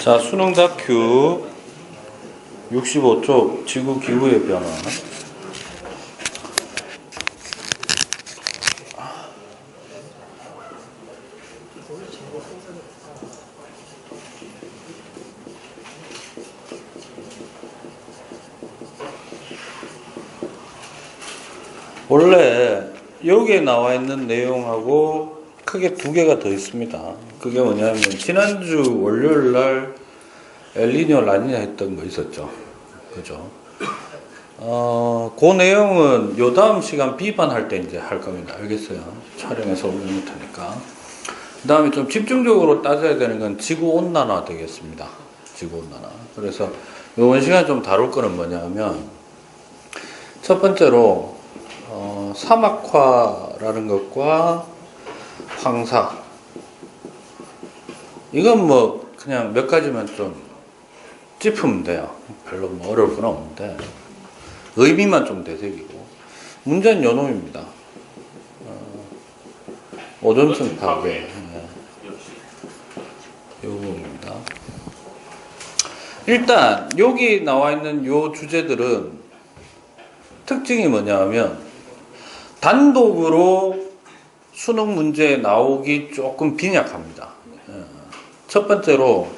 자, 수능 다큐 65쪽 지구 기후의 변화. 원래 여기에 나와 있는 내용하고 크게 두 개가 더 있습니다. 그게 뭐냐면 지난주 월요일 날 엘니뇨 라니냐 했던 거 있었죠. 그죠? 그 내용은 요 다음 시간 비반할 때 이제 할 겁니다. 알겠어요? 촬영해서 오늘 못하니까. 그 다음에 좀 집중적으로 따져야 되는 건 지구온난화 되겠습니다. 지구온난화. 그래서 요번 시간에 좀 다룰 거는 뭐냐면 첫 번째로 사막화라는 것과 황사. 이건 뭐 그냥 몇 가지만 좀 짚으면 돼요. 별로 뭐 어려울 건 없는데 의미만 좀 되새기고 문제는 요놈입니다. 오존층 파괴. 요 부분입니다. 일단 여기 나와 있는 요 주제들은 특징이 뭐냐면 단독으로 수능 문제에 나오기 조금 빈약합니다. 첫 번째로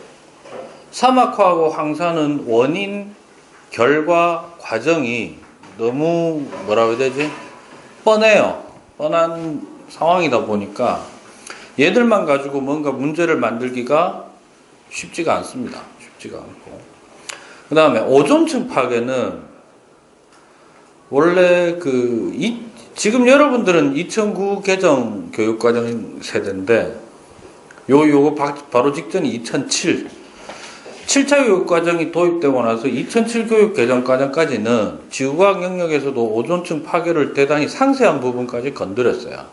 사막화하고 황사는 원인, 결과, 과정이 너무 뭐라고 해야 되지? 뻔해요. 뻔한 상황이다 보니까 얘들만 가지고 뭔가 문제를 만들기가 쉽지가 않습니다. 쉽지가 않고. 그 다음에 오존층 파괴는 원래 지금 여러분들은 2009 개정 교육과정 세대인데 요거 바로 직전이 2007 7차 교육과정이 도입되고 나서 2007 교육 개정과정까지는 지구과학 영역에서도 오존층 파괴를 대단히 상세한 부분까지 건드렸어요.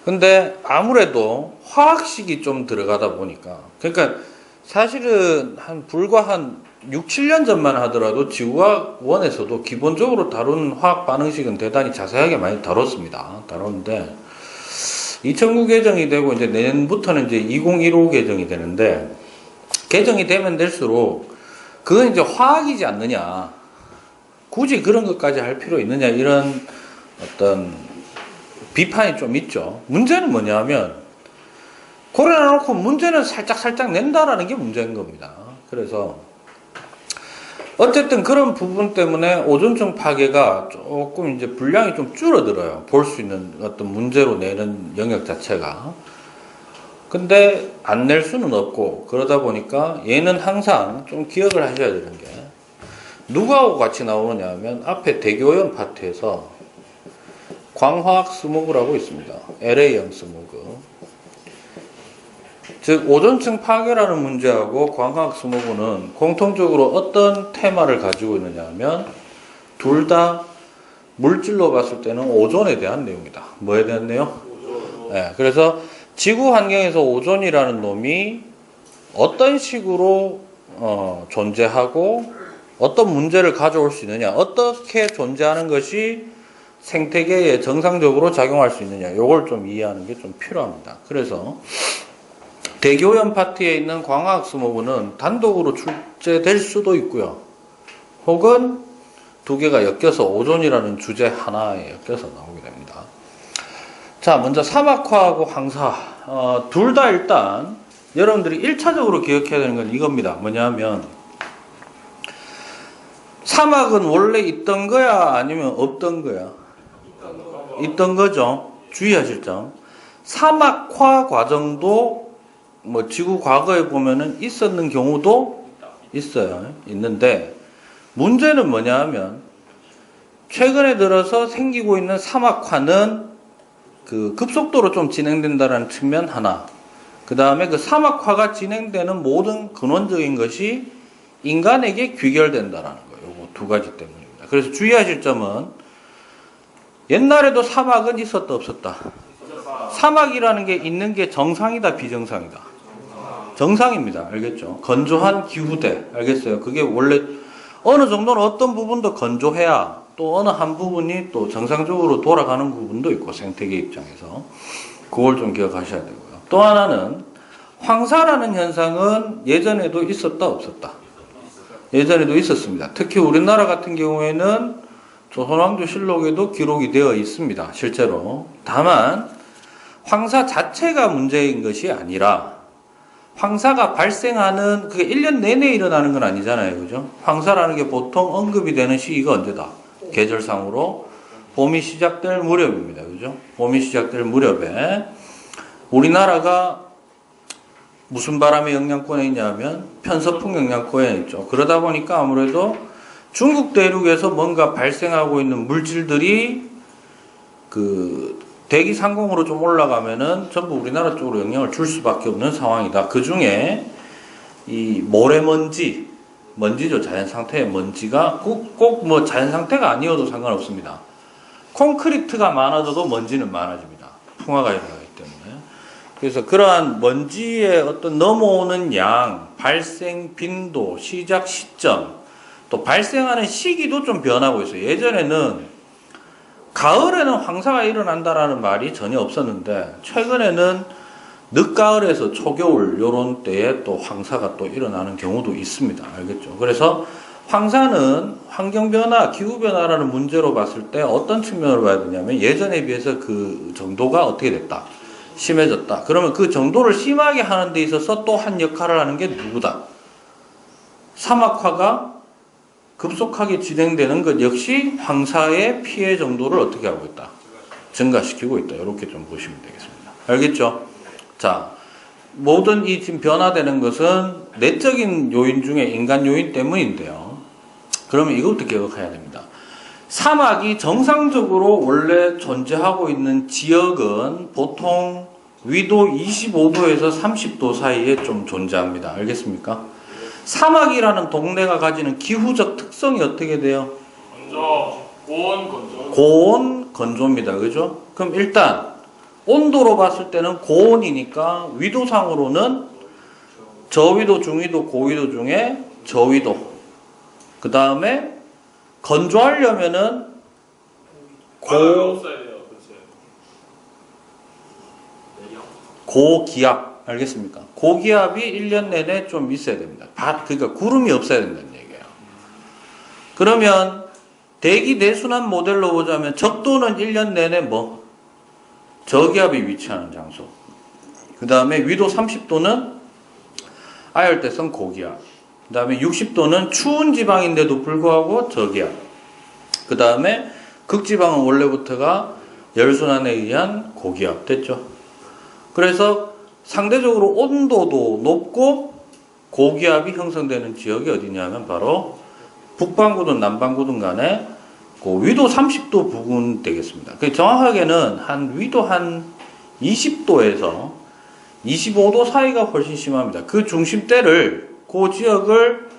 근데 아무래도 화학식이 좀 들어가다 보니까 그러니까 사실은 불과 한 6, 7년 전만 하더라도 지구과학 1에서도 기본적으로 다룬 화학 반응식은 대단히 자세하게 많이 다뤘습니다. 다뤘는데 2009 개정이 되고 이제 내년부터는 이제 2015 개정이 되는데 개정이 되면 될수록 그건 이제 화학이지 않느냐. 굳이 그런 것까지 할 필요 있느냐 이런 어떤 비판이 좀 있죠. 문제는 뭐냐면 고려해놓고 문제는 살짝 낸다라는 게 문제인 겁니다. 그래서 어쨌든 그런 부분 때문에 오존층 파괴가 조금 이제 분량이 좀 줄어들어요. 볼 수 있는 어떤 문제로 내는 영역 자체가. 근데 안 낼 수는 없고 그러다 보니까 얘는 항상 좀 기억을 하셔야 되는 게 누구하고 같이 나오느냐 하면 앞에 대교연 파트에서 광화학 스모그라고 있습니다. LA형 스모그. 즉 오존층 파괴라는 문제하고 광화학 스모그는 공통적으로 어떤 테마를 가지고 있느냐 하면 둘 다 물질로 봤을 때는 오존에 대한 내용이다. 뭐에 대한 내용? 네, 그래서 지구 환경에서 오존이라는 놈이 어떤 식으로 존재하고 어떤 문제를 가져올 수 있느냐, 어떻게 존재하는 것이 생태계에 정상적으로 작용할 수 있느냐, 이걸 좀 이해하는 게 좀 필요합니다. 그래서 대교연 파트에 있는 광화학 스모그는 단독으로 출제될 수도 있고요. 혹은 두 개가 엮여서 오존이라는 주제 하나에 엮여서 나오게 됩니다. 자, 먼저 사막화하고 황사. 둘 다 일단 여러분들이 1차적으로 기억해야 되는 건 이겁니다. 뭐냐면 사막은 원래 있던 거야? 아니면 없던 거야? 있던 거죠. 주의하실 점. 사막화 과정도 뭐 지구 과거에 보면은 있었는 경우도 있어요. 있는데 문제는 뭐냐 하면 최근에 들어서 생기고 있는 사막화는 급속도로 좀 진행된다는 측면 하나. 그 다음에 그 사막화가 진행되는 모든 근원적인 것이 인간에게 귀결된다라는 거예요. 요거 두 가지 때문입니다. 그래서 주의하실 점은 옛날에도 사막은 있었다 없었다. 사막이라는 게 있는 게 정상이다 비정상이다. 정상입니다. 알겠죠? 건조한 기후대. 알겠어요? 그게 원래 어느 정도는 어떤 부분도 건조해야 또 어느 한 부분이 또 정상적으로 돌아가는 부분도 있고 생태계 입장에서 그걸 좀 기억하셔야 되고요. 또 하나는 황사라는 현상은 예전에도 있었다 없었다? 예전에도 있었습니다. 특히 우리나라 같은 경우에는 조선왕조실록에도 기록이 되어 있습니다. 실제로. 다만 황사 자체가 문제인 것이 아니라 황사가 발생하는 그게 1년 내내 일어나는 건 아니잖아요. 그죠? 황사라는 게 보통 언급이 되는 시기가 언제다? 계절상으로 봄이 시작될 무렵입니다. 그죠? 봄이 시작될 무렵에 우리나라가 무슨 바람의 영향권에 있냐면 편서풍 영향권에 있죠. 그러다 보니까 아무래도 중국 대륙에서 뭔가 발생하고 있는 물질들이 그 대기 상공으로 좀 올라가면은 전부 우리나라 쪽으로 영향을 줄 수밖에 없는 상황이다. 그 중에 이 모래먼지, 먼지죠. 자연 상태의 먼지가 꼭 뭐 자연 상태가 아니어도 상관없습니다. 콘크리트가 많아져도 먼지는 많아집니다. 풍화가 일어나기 때문에. 그래서 그러한 먼지의 어떤 넘어오는 양, 발생 빈도, 시작 시점, 또 발생하는 시기도 좀 변하고 있어요. 예전에는 가을에는 황사가 일어난다라는 말이 전혀 없었는데 최근에는 늦가을에서 초겨울 요런 때에 또 황사가 또 일어나는 경우도 있습니다. 알겠죠? 그래서 황사는 환경변화, 기후변화라는 문제로 봤을 때 어떤 측면으로 봐야 되냐면 예전에 비해서 그 정도가 어떻게 됐다? 심해졌다. 그러면 그 정도를 심하게 하는 데 있어서 또 한 역할을 하는 게 누구다? 사막화가 급속하게 진행되는 것 역시 황사의 피해 정도를 어떻게 하고 있다? 증가시키고 있다. 이렇게 좀 보시면 되겠습니다. 알겠죠? 자, 모든 이 지금 변화되는 것은 내적인 요인 중에 인간 요인 때문인데요. 그러면 이것부터 기억해야 됩니다. 사막이 정상적으로 원래 존재하고 있는 지역은 보통 위도 25도에서 30도 사이에 좀 존재합니다. 알겠습니까? 사막이라는 동네가 가지는 기후적 특성이 어떻게 돼요? 고온, 건조입니다. 그죠? 그럼 일단 온도로 봤을 때는 고온이니까 위도상으로는 저위도, 중위도, 고위도 중에 저위도. 그 다음에 건조하려면은 고기압. 알겠습니까? 고기압이 1년 내내 좀 있어야 됩니다. 그러니까 구름이 없어야 된다는 얘기예요. 그러면 대기 내순환 모델로 보자면 적도는 1년 내내 뭐? 저기압이 위치하는 장소. 그 다음에 위도 30도는 아열대성 고기압. 그 다음에 60도는 추운 지방인데도 불구하고 저기압. 그 다음에 극지방은 원래부터가 열순환에 의한 고기압. 됐죠? 그래서 상대적으로 온도도 높고 고기압이 형성되는 지역이 어디냐면 바로 북반구든 남반구든 간에 그 위도 30도 부근 되겠습니다. 정확하게는 위도 한 20도에서 25도 사이가 훨씬 심합니다. 그 중심대를 그 지역을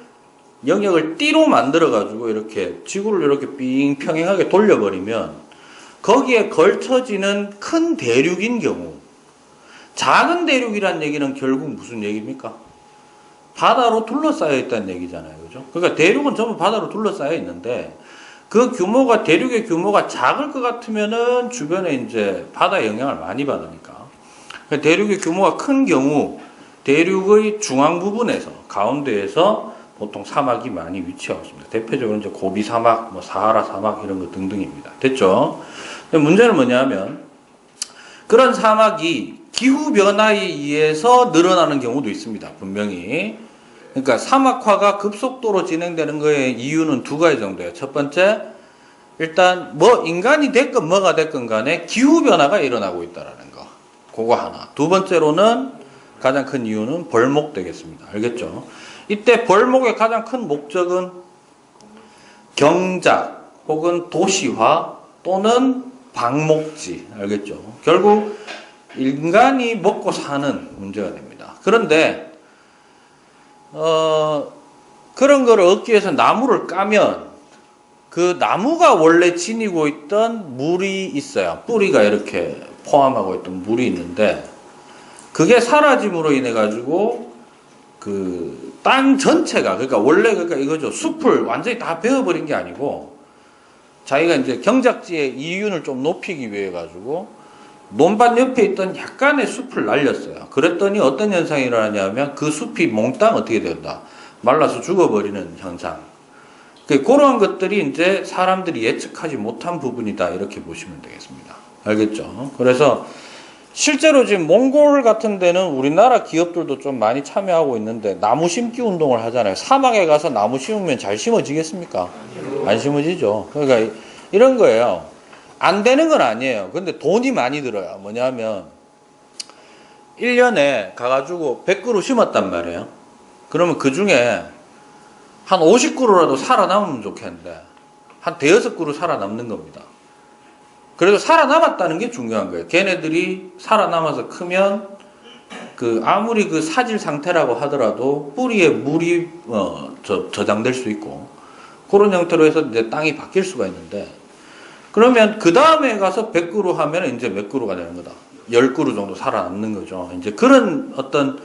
영역을 띠로 만들어 가지고 이렇게 지구를 이렇게 삥 평행하게 돌려버리면 거기에 걸쳐지는 큰 대륙인 경우, 작은 대륙이란 얘기는 결국 무슨 얘기입니까? 바다로 둘러싸여 있다는 얘기잖아요. 그죠? 그러니까 대륙은 전부 바다로 둘러싸여 있는데 그 규모가, 대륙의 규모가 작을 것 같으면은 주변에 이제 바다 영향을 많이 받으니까. 그러니까 대륙의 규모가 큰 경우 대륙의 중앙 부분에서, 가운데에서 보통 사막이 많이 위치하고 있습니다. 대표적으로 이제 고비 사막, 뭐 사하라 사막 이런 거 등등입니다. 됐죠? 문제는 뭐냐면 그런 사막이 기후변화에 의해서 늘어나는 경우도 있습니다. 분명히. 그러니까 사막화가 급속도로 진행되는 거의 이유는 두 가지 정도예요. 첫 번째, 일단 뭐 인간이 됐건 뭐가 됐건 간에 기후변화가 일어나고 있다는 거. 그거 하나. 두 번째로는 가장 큰 이유는 벌목 되겠습니다. 알겠죠? 이때 벌목의 가장 큰 목적은 경작 혹은 도시화 또는 방목지. 알겠죠? 결국 인간이 먹고 사는 문제가 됩니다. 그런데 그런 거를 얻기 위해서 나무를 까면 그 나무가 원래 지니고 있던 물이 있어요. 뿌리가 이렇게 포함하고 있던 물이 있는데 그게 사라짐으로 인해 가지고 그 땅 전체가, 그러니까 원래 그러니까 이거죠. 숲을 완전히 다 베어버린 게 아니고 자기가 이제 경작지의 이윤을 좀 높이기 위해 가지고 논밭 옆에 있던 약간의 숲을 날렸어요. 그랬더니 어떤 현상이 일어나냐면 그 숲이 몽땅 어떻게 된다? 말라서 죽어버리는 현상. 그런 것들이 이제 사람들이 예측하지 못한 부분이다. 이렇게 보시면 되겠습니다. 알겠죠? 그래서 실제로 지금 몽골 같은 데는 우리나라 기업들도 좀 많이 참여하고 있는데 나무 심기 운동을 하잖아요. 사막에 가서 나무 심으면 잘 심어지겠습니까? 안 심어지죠. 그러니까 이런 거예요. 안 되는 건 아니에요. 근데 돈이 많이 들어요. 뭐냐면 1년에 가가지고 100그루 심었단 말이에요. 그러면 그 중에 한 50그루라도 살아남으면 좋겠는데 한 대여섯 그루 살아남는 겁니다. 그래도 살아남았다는 게 중요한 거예요. 걔네들이 살아남아서 크면 아무리 그 사질 상태라고 하더라도 뿌리에 물이 저장될 수 있고 그런 형태로 해서 이제 땅이 바뀔 수가 있는데 그러면 그 다음에 가서 100그루 하면 이제 몇 그루가 되는 거다. 10그루 정도 살아남는 거죠. 이제 그런 어떤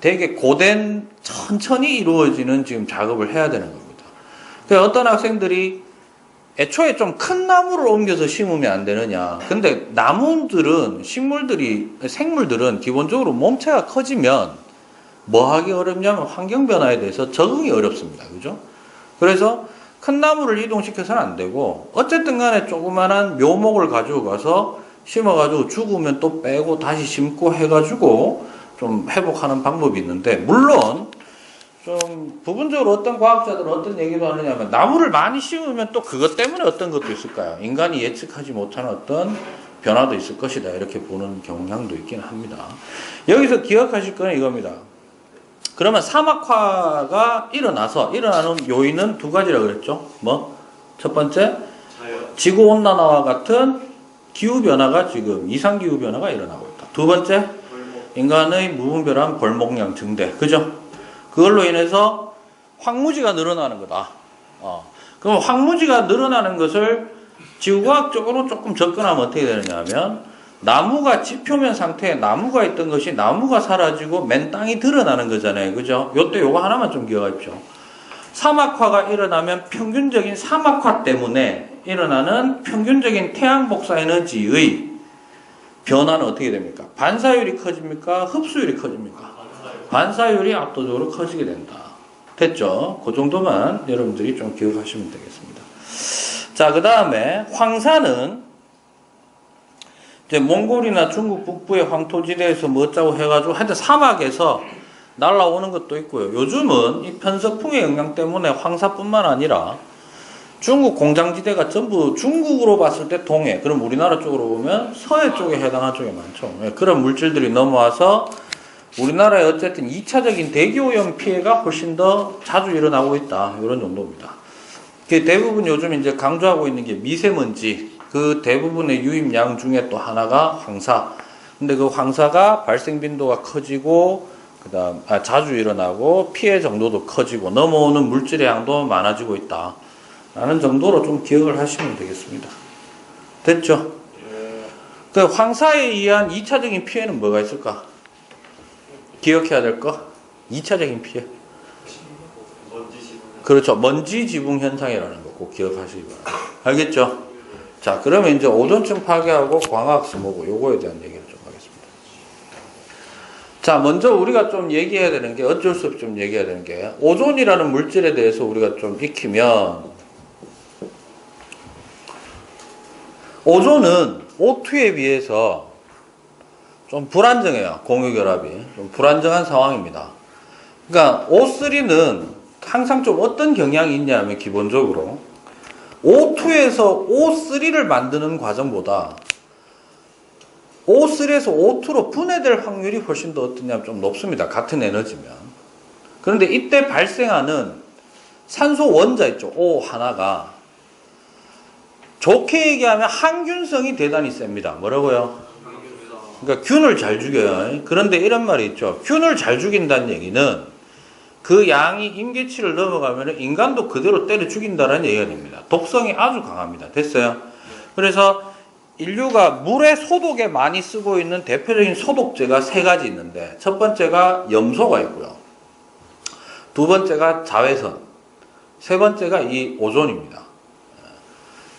되게 고된 천천히 이루어지는 지금 작업을 해야 되는 겁니다. 그러니까 어떤 학생들이 애초에 좀 큰 나무를 옮겨서 심으면 안 되느냐. 근데 나무들은, 생물들은 기본적으로 몸체가 커지면 뭐 하기 어렵냐면 환경 변화에 대해서 적응이 어렵습니다. 그죠? 그래서 큰 나무를 이동시켜서는 안 되고, 어쨌든 간에 조그만한 묘목을 가지고 가서 심어가지고 죽으면 또 빼고 다시 심고 해가지고 좀 회복하는 방법이 있는데, 물론 좀 부분적으로 어떤 과학자들은 어떤 얘기도 하느냐면 나무를 많이 심으면 또 그것 때문에 어떤 것도 있을까요? 인간이 예측하지 못하는 어떤 변화도 있을 것이다. 이렇게 보는 경향도 있긴 합니다. 여기서 기억하실 거는 이겁니다. 그러면 사막화가 일어나는 요인은 두 가지라고 그랬죠. 뭐? 첫 번째, 지구온난화와 같은 기후변화가 지금 이상기후변화가 일어나고 있다. 두 번째, 인간의 무분별한 벌목량 증대. 그죠? 그걸로 인해서 황무지가 늘어나는 거다. 그럼 황무지가 늘어나는 것을 지구과학적으로 조금 접근하면 어떻게 되느냐 하면 나무가 지표면 상태에 나무가 있던 것이 나무가 사라지고 맨 땅이 드러나는 거잖아요. 그죠? 요때 요거 하나만 좀 기억하십시오. 사막화가 일어나면 평균적인 사막화 때문에 일어나는 평균적인 태양 복사 에너지의 변화는 어떻게 됩니까? 반사율이 커집니까? 흡수율이 커집니까? 반사율이 압도적으로 커지게 된다. 됐죠? 그 정도만 여러분들이 좀 기억하시면 되겠습니다. 자, 그 다음에 황사는 이제 몽골이나 중국 북부의 황토지대에서 뭐 어쩌고 해가지고 하여튼 사막에서 날라오는 것도 있고요. 요즘은 이 편서풍의 영향 때문에 황사뿐만 아니라 중국 공장지대가 전부 중국으로 봤을 때 동해, 그럼 우리나라 쪽으로 보면 서해 쪽에 해당하는 쪽이 많죠. 그런 물질들이 넘어와서 우리나라에 어쨌든 2차적인 대기오염 피해가 훨씬 더 자주 일어나고 있다. 이런 정도입니다. 대부분 요즘 이제 강조하고 있는 게 미세먼지, 그 대부분의 유입량 중에 또 하나가 황사. 근데 그 황사가 발생 빈도가 커지고, 자주 일어나고, 피해 정도도 커지고, 넘어오는 물질의 양도 많아지고 있다. 라는 정도로 좀 기억을 하시면 되겠습니다. 됐죠? 그 황사에 의한 2차적인 피해는 뭐가 있을까? 기억해야 될 거? 2차적인 피해. 그렇죠. 먼지 지붕 현상이라는 거 꼭 기억하시기 바랍니다. 알겠죠? 자, 그러면 이제 오존층 파괴하고 광학 스모그 요거에 대한 얘기를 좀 하겠습니다. 자, 먼저 우리가 좀 얘기해야 되는 게 어쩔 수 없이 좀 얘기해야 되는 게 오존이라는 물질에 대해서 우리가 좀 익히면 오존은 O2에 비해서 좀 불안정해요. 공유결합이. 좀 불안정한 상황입니다. 그러니까 O3는 항상 좀 어떤 경향이 있냐면 기본적으로 O2에서 O3를 만드는 과정보다 O3에서 O2로 분해될 확률이 훨씬 더 어떠냐면 좀 높습니다. 같은 에너지면. 그런데 이때 발생하는 산소 원자 있죠. O 하나가 좋게 얘기하면 항균성이 대단히 셉니다. 뭐라고요? 그러니까 균을 잘 죽여요. 그런데 이런 말이 있죠. 균을 잘 죽인다는 얘기는 그 양이 임계치를 넘어가면 인간도 그대로 때려 죽인다는 얘기가 됩니다. 독성이 아주 강합니다. 됐어요? 그래서 인류가 물의 소독에 많이 쓰고 있는 대표적인 소독제가 세 가지 있는데 첫 번째가 염소가 있고요. 두 번째가 자외선, 세 번째가 이 오존입니다.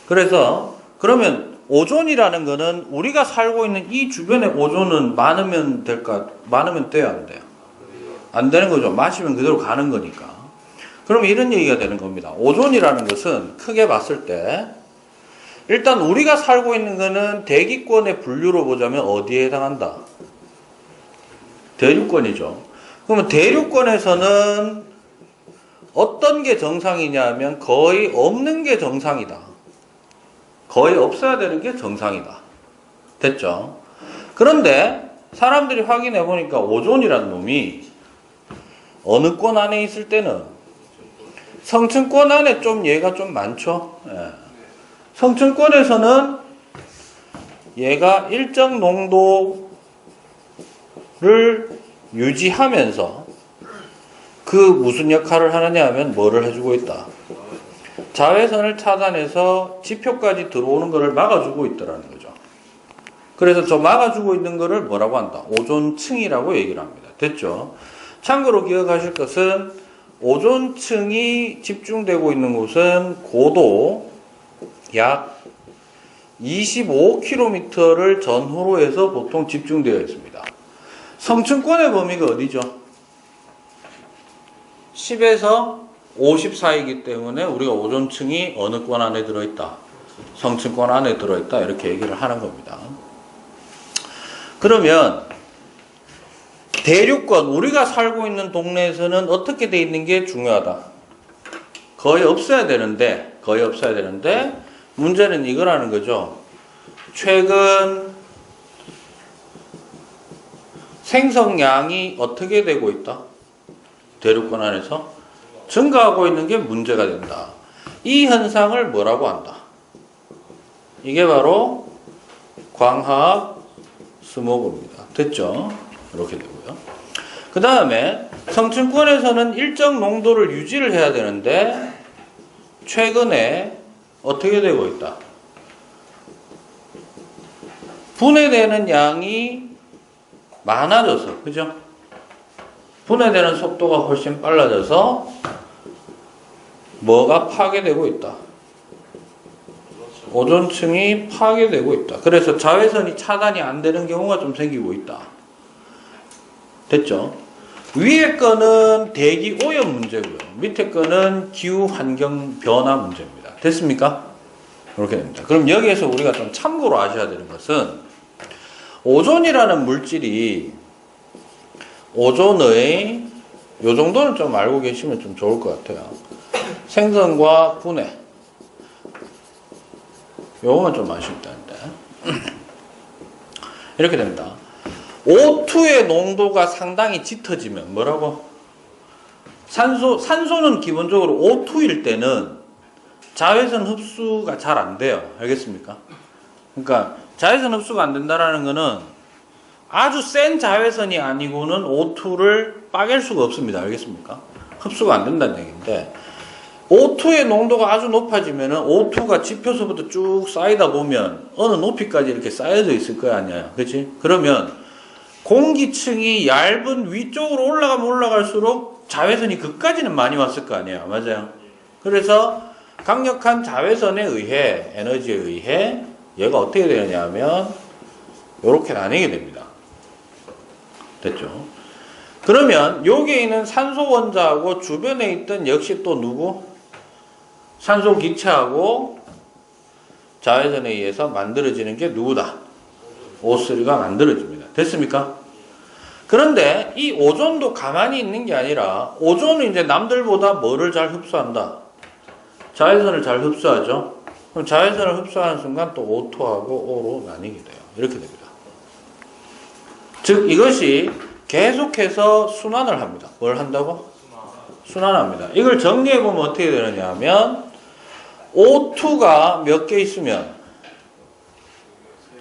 그래서 그러면 오존이라는 거는 우리가 살고 있는 이 주변의 오존은 많으면 될까? 많으면 돼요, 안 돼요? 안 되는 거죠. 마시면 그대로 가는 거니까. 그러면 이런 얘기가 되는 겁니다. 오존이라는 것은 크게 봤을 때 일단 우리가 살고 있는 거는 대기권의 분류로 보자면 어디에 해당한다? 대륙권이죠. 그러면 대륙권에서는 어떤 게 정상이냐 하면 거의 없는 게 정상이다. 거의 없어야 되는 게 정상이다. 됐죠? 그런데 사람들이 확인해 보니까 오존이라는 놈이 어느 권 안에 있을 때는 성층권 안에 좀 얘가 좀 많죠. 예. 성층권에서는 얘가 일정 농도를 유지하면서 그 무슨 역할을 하느냐 하면 뭐를 해주고 있다. 자외선을 차단해서 지표까지 들어오는 것을 막아주고 있더라는 거죠. 그래서 저 막아주고 있는 것을 뭐라고 한다? 오존층이라고 얘기를 합니다. 됐죠? 참고로 기억하실 것은 오존층이 집중되고 있는 곳은 고도 약 25km를 전후로 해서 보통 집중되어 있습니다. 성층권의 범위가 어디죠? 10에서 50 사이이기 때문에 우리가 오존층이 어느 권 안에 들어있다? 성층권 안에 들어있다. 이렇게 얘기를 하는 겁니다. 그러면 대륙권, 우리가 살고 있는 동네에서는 어떻게 돼 있는 게 중요하다? 거의 없어야 되는데 문제는 이거라는 거죠. 최근 생성량이 어떻게 되고 있다? 대륙권 안에서 증가하고 있는 게 문제가 된다. 이 현상을 뭐라고 한다? 이게 바로 광학 스모그입니다. 됐죠? 이렇게 되고요. 그 다음에 성층권에서는 일정 농도를 유지를 해야 되는데 최근에 어떻게 되고 있다? 분해되는 양이 많아져서, 그죠? 분해되는 속도가 훨씬 빨라져서 뭐가 파괴되고 있다? 오존층이 파괴되고 있다. 그래서 자외선이 차단이 안 되는 경우가 좀 생기고 있다. 됐죠? 위에 거는 대기 오염 문제고요. 밑에 거는 기후 환경 변화 문제입니다. 됐습니까? 이렇게 됩니다. 그럼 여기에서 우리가 좀 참고로 아셔야 되는 것은 오존이라는 물질이 오존의 요 정도는 좀 알고 계시면 좀 좋을 것 같아요. 생성과 분해. 요거만 좀 아쉽다는데. 이렇게 됩니다. O2의 농도가 상당히 짙어지면 뭐라고? 산소는 기본적으로 O2일 때는 자외선 흡수가 잘 안 돼요. 알겠습니까? 그러니까 자외선 흡수가 안 된다라는 거는 아주 센 자외선이 아니고는 O2를 빠갤 수가 없습니다. 알겠습니까? 흡수가 안 된다는 얘기인데 O2의 농도가 아주 높아지면은 O2가 지표서부터 쭉 쌓이다 보면 어느 높이까지 이렇게 쌓여져 있을 거 아니에요. 그렇지? 그러면 공기층이 얇은 위쪽으로 올라가면 올라갈수록 자외선이 그까지는 많이 왔을 거 아니에요. 맞아요? 그래서 강력한 자외선에 의해, 에너지에 의해 얘가 어떻게 되느냐 하면 이렇게 나뉘게 됩니다. 됐죠? 그러면 여기에 있는 산소 원자하고 주변에 있던 역시 또 누구? 산소 기체하고 자외선에 의해서 만들어지는 게 누구다? O3가 만들어집니다. 됐습니까? 그런데 이 오존도 가만히 있는 게 아니라 오존은 이제 남들보다 뭐를 잘 흡수한다? 자외선을 잘 흡수하죠? 그럼 자외선을 흡수하는 순간 또 O2하고 O로 나뉘게 돼요. 이렇게 됩니다. 즉 이것이 계속해서 순환을 합니다. 뭘 한다고? 순환합니다. 이걸 정리해보면 어떻게 되느냐 하면 O2가 몇 개 있으면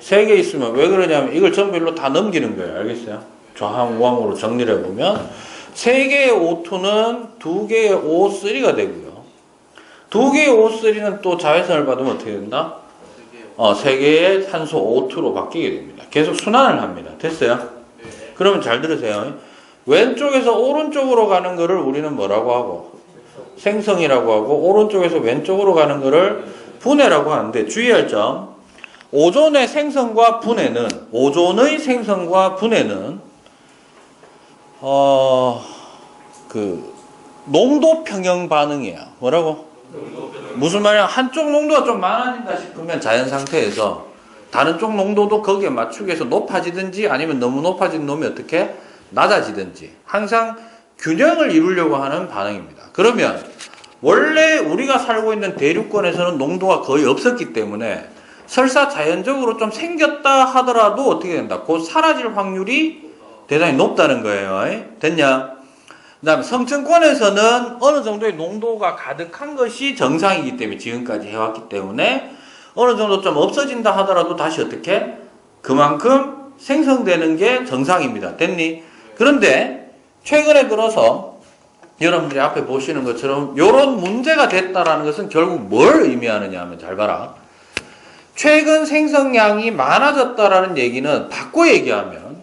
3개 있으면 왜 그러냐면 이걸 전부 일로 다 넘기는 거예요. 알겠어요? 좌항 우항으로 정리를 해보면 3개의 O2는 2개의 O3가 되고요. 2개의 O3는 또 자외선을 받으면 어떻게 된다? 3개의 산소 O2로 바뀌게 됩니다. 계속 순환을 합니다. 됐어요? 그러면 잘 들으세요. 왼쪽에서 오른쪽으로 가는 거를 우리는 뭐라고 하고? 생성이라고 하고 오른쪽에서 왼쪽으로 가는 거를 분해라고 하는데 주의할 점 오존의 생성과 분해는 농도 평형 반응이에요. 뭐라고? 무슨 말이야? 한쪽 농도가 좀 많아진다 싶으면 자연 상태에서 다른 쪽 농도도 거기에 맞추기 위해서 높아지든지 아니면 너무 높아진 놈이 어떻게 낮아지든지 항상 균형을 이루려고 하는 반응입니다. 그러면 원래 우리가 살고 있는 대륙권에서는 농도가 거의 없었기 때문에 설사 자연적으로 좀 생겼다 하더라도 어떻게 된다? 곧 사라질 확률이 대단히 높다는 거예요. 됐냐? 그 다음에 성층권에서는 어느 정도의 농도가 가득한 것이 정상이기 때문에 지금까지 해왔기 때문에 어느 정도 좀 없어진다 하더라도 다시 어떻게? 그만큼 생성되는 게 정상입니다. 됐니? 그런데 최근에 들어서 여러분들이 앞에 보시는 것처럼 이런 문제가 됐다라는 것은 결국 뭘 의미하느냐 하면 잘 봐라. 최근 생성량이 많아졌다라는 얘기는 바꿔 얘기하면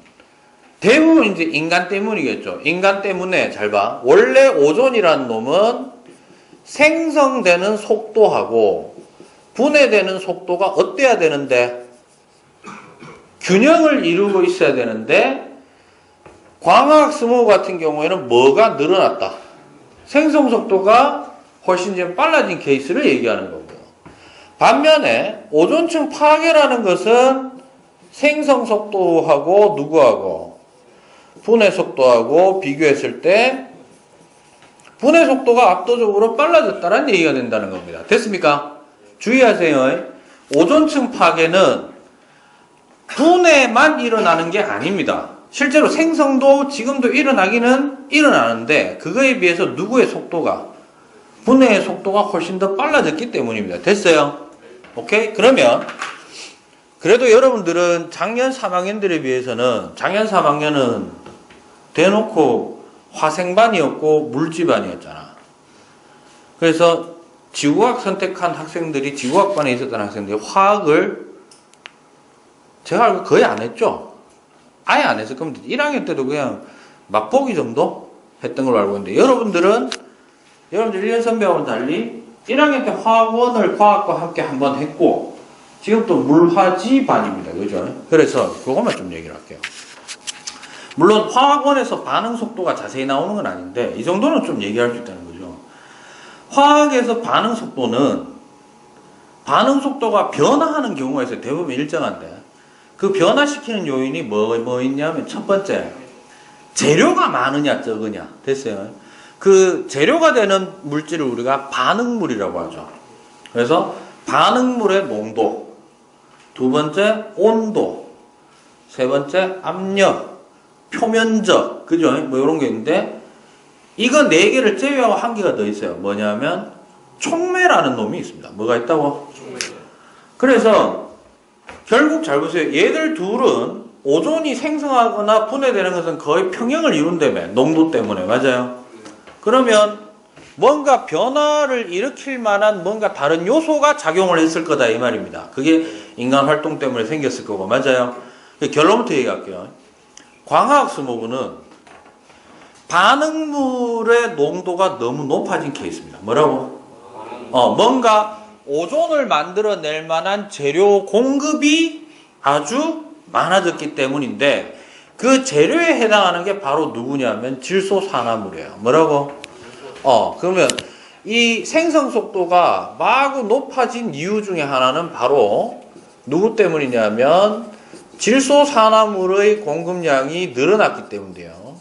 대부분 이제 인간 때문이겠죠. 인간 때문에 잘 봐. 원래 오존이라는 놈은 생성되는 속도하고 분해되는 속도가 어때야 되는데 균형을 이루고 있어야 되는데 광학 스모그 같은 경우에는 뭐가 늘어났다. 생성 속도가 훨씬 좀 빨라진 케이스를 얘기하는 거고요. 반면에 오존층 파괴라는 것은 생성 속도하고 누구하고 분해 속도하고 비교했을 때 분해 속도가 압도적으로 빨라졌다는 얘기가 된다는 겁니다. 됐습니까? 주의하세요. 오존층 파괴는 분해만 일어나는 게 아닙니다. 실제로 생성도 지금도 일어나기는 일어나는데 그거에 비해서 누구의 속도가 분해의 속도가 훨씬 더 빨라졌기 때문입니다. 됐어요? 오케이? 그러면 그래도 여러분들은 작년 3학년들에 비해서는 작년 3학년은 대놓고 화생반이었고 물질반이었잖아. 그래서 지구학 선택한 학생들이 지구학반에 있었던 학생들이 화학을 제가 알고 거의 안 했죠. 아예 안 했을 겁니다. 1학년 때도 그냥 맛보기 정도 했던 걸로 알고 있는데 여러분들 1년 선배하고는 달리 1학년 때 화학원을 과학과 함께 한번 했고 지금 또 물화지반입니다. 그죠? 그래서 그것만 좀 얘기를 할게요. 물론 화학원에서 반응 속도가 자세히 나오는 건 아닌데 이 정도는 좀 얘기할 수 있다는 거죠. 화학에서 반응 속도가 변화하는 경우가 있어요. 대부분 일정한데 그 변화시키는 요인이 뭐 있냐면 첫 번째 재료가 많으냐 적으냐. 됐어요. 그 재료가 되는 물질을 우리가 반응물이라고 하죠. 그래서 반응물의 농도, 두 번째 온도, 세 번째 압력, 표면적, 그죠? 뭐 이런 게 있는데 이거 네 개를 제외하고 한 개가 더 있어요. 뭐냐면 촉매라는 놈이 있습니다. 뭐가 있다고? 그래서 결국 잘 보세요. 얘들 둘은 오존이 생성하거나 분해되는 것은 거의 평형을 이룬다며. 농도 때문에. 맞아요? 그러면 뭔가 변화를 일으킬 만한 뭔가 다른 요소가 작용을 했을 거다 이 말입니다. 그게 인간 활동 때문에 생겼을 거고. 맞아요? 결론부터 얘기할게요. 광학 스모그는 반응물의 농도가 너무 높아진 케이스입니다. 뭐라고? 뭔가 오존을 만들어낼 만한 재료 공급이 아주 많아졌기 때문인데 그 재료에 해당하는 게 바로 누구냐면 질소산화물이에요. 뭐라고? 그러면 이 생성 속도가 마구 높아진 이유 중에 하나는 바로 누구 때문이냐면 질소산화물의 공급량이 늘어났기 때문이에요.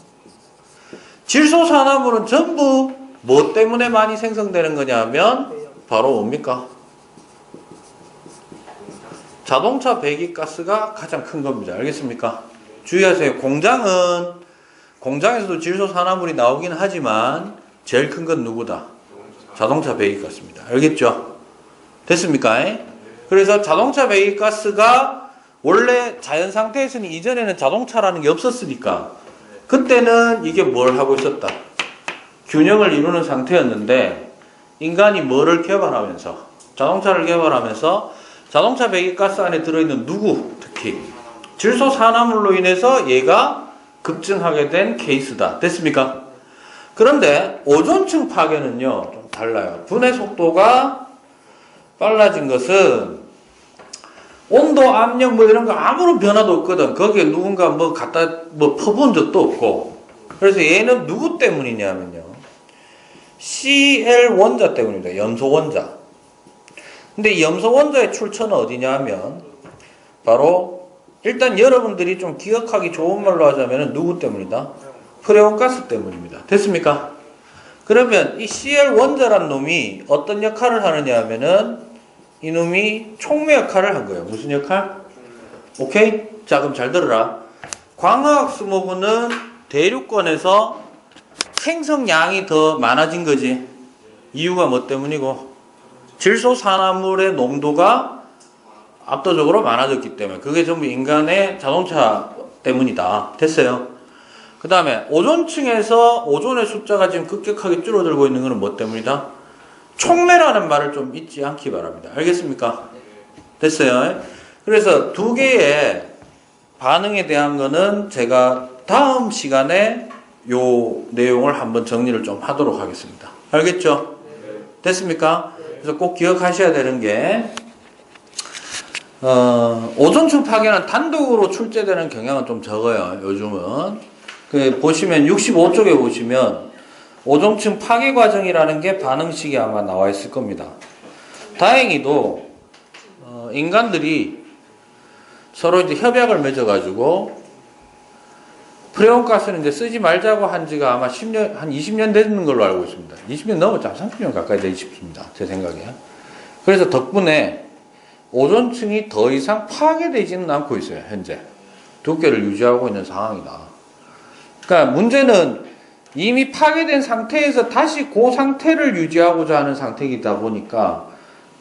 질소산화물은 전부 뭐 때문에 많이 생성되는 거냐면 바로 뭡니까? 자동차 배기가스가 가장 큰 겁니다. 알겠습니까? 주의하세요. 공장에서도 질소산화물이 나오긴 하지만 제일 큰 건 누구다? 자동차 배기가스입니다. 알겠죠? 됐습니까? 그래서 자동차 배기가스가 원래 자연 상태에서는 이전에는 자동차라는 게 없었으니까 그때는 이게 뭘 하고 있었다? 균형을 이루는 상태였는데 인간이 뭐를 개발하면서 자동차를 개발하면서 자동차 배기가스 안에 들어있는 누구 특히 질소산화물로 인해서 얘가 급증하게 된 케이스다. 됐습니까? 그런데 오존층 파괴는요 좀 달라요. 분해 속도가 빨라진 것은 온도, 압력 뭐 이런 거 아무런 변화도 없거든. 거기에 누군가 뭐 갖다 뭐 퍼본 적도 없고. 그래서 얘는 누구 때문이냐면요. Cl 원자 때문입니다. 염소 원자. 근데 이 염소 원자의 출처는 어디냐 하면 바로 일단 여러분들이 좀 기억하기 좋은 말로 하자면 누구 때문이다? 프레온가스 때문입니다. 됐습니까? 그러면 이 Cl 원자란 놈이 어떤 역할을 하느냐 하면은 이놈이 촉매 역할을 한 거예요. 무슨 역할? 오케이? 자, 그럼 잘 들어라. 광화학 스모그는 대륙권에서 생성량이 더 많아진 거지. 이유가 뭐 때문이고? 질소산화물의 농도가 압도적으로 많아졌기 때문에. 그게 전부 인간의 자동차 때문이다. 됐어요? 그 다음에 오존층에서 오존의 숫자가 지금 급격하게 줄어들고 있는 것은 뭐 때문이다? 촉매라는 말을 좀 잊지 않기 바랍니다. 알겠습니까? 됐어요? 그래서 두 개의 반응에 대한 거는 제가 다음 시간에 요 내용을 한번 정리를 좀 하도록 하겠습니다. 알겠죠? 됐습니까? 그래서 꼭 기억하셔야 되는 게 오존층 파괴는 단독으로 출제되는 경향은 좀 적어요. 요즘은. 보시면 65쪽에 보시면 오존층 파괴 과정이라는 게 반응식이 아마 나와 있을 겁니다. 다행히도 인간들이 서로 이제 협약을 맺어가지고 프레온가스는 이제 쓰지 말자고 한 지가 아마 10년, 한 20년 되는 걸로 알고 있습니다. 20년 넘었죠. 30년 가까이 되고 싶습니다. 제 생각에. 그래서 덕분에 오존층이 더 이상 파괴되지는 않고 있어요. 현재. 두께를 유지하고 있는 상황이다. 그러니까 문제는 이미 파괴된 상태에서 다시 그 상태를 유지하고자 하는 상태이다 보니까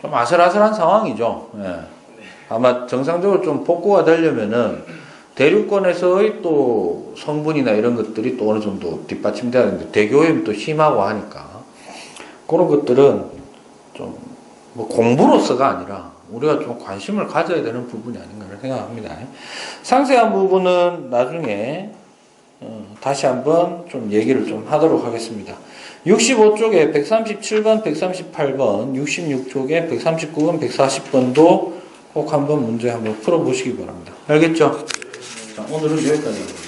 좀 아슬아슬한 상황이죠. 예. 아마 정상적으로 좀 복구가 되려면은 대륙권에서의 또 성분이나 이런 것들이 또 어느 정도 뒷받침돼야 되는데 대기오염이 또 심하고 하니까 그런 것들은 좀 뭐 공부로서가 아니라 우리가 좀 관심을 가져야 되는 부분이 아닌가 생각합니다. 상세한 부분은 나중에 다시 한번 좀 얘기를 좀 하도록 하겠습니다. 65쪽에 137번, 138번, 66쪽에 139번, 140번도 꼭 한번 문제 한번 풀어보시기 바랍니다. 알겠죠? 자, 오늘은 여기까지.